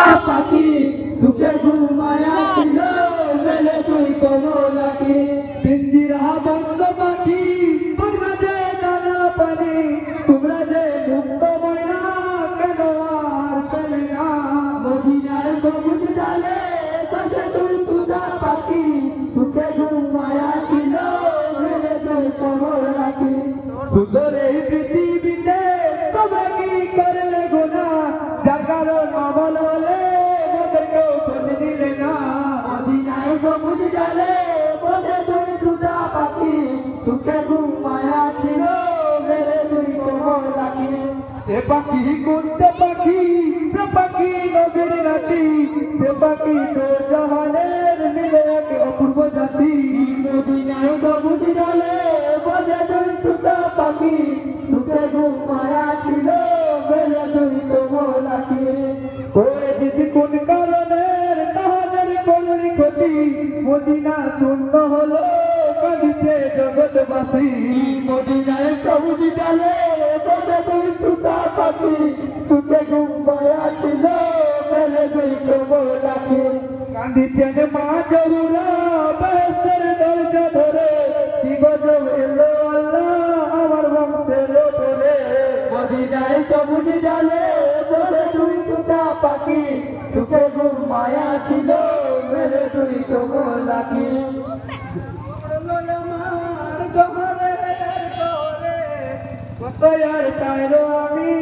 তুতা পাখি সুখে ঘুমায়া ছিল মেলে তুই কমলাকে পিঞ্জিরা বন্ধ পাখি তোমরা যে জানা পানি তোমরা যে মুক্ত ময়না কেন আর পেলে না মদিনার সবুজ ডালে বসে তুই তুতা পাখি সুখে ঘুমায়া ছিল মেলে তুই কমলাকে সুন্দর এই পৃথিবীতে তোমরা কি করলে গোনা যার কারণ অমল হলে মোদেরকেও খোঁজ দিলে না মদিনায় সবুজ ডালে বসে তুই তুতা পাখি সুখে ঘুমায়া ছিল মেরে তুই কমলাকে সে পাখি কোনতে পাখি সে পাখি নবীর রাতি সে পাখি তোর জাহানের মিলে এক অপূর্ব জাতি মদিনায় সবুজ ডালে বসে তুই তুতা পাখি সুখে ঘুমায়া ছিল মেরে তুই কমলাকে ওই দিদি কোন কারণের তাহাদের করলি ক্ষতি মদিনা শূন্য হলো কাঁদিছে জগৎবাসী মদিনায় সবুজ ডালে বসে তুই তুতা পাখি সুখে ঘুমায়া ছিল মেরে তুই কমলাকে কাঁদিছেন মা জহুরা বেহেশতের দরজা ধরে কি গজব এলো আল্লাহ আমার বংশের ধরে মদিনায় সবুজ ডালে বসে তুই তুতা পাখি সুখে ঘুমায়া ছিল মেরে তুই কমলাকে আমার জহরের করে কত আর চাইলো আমি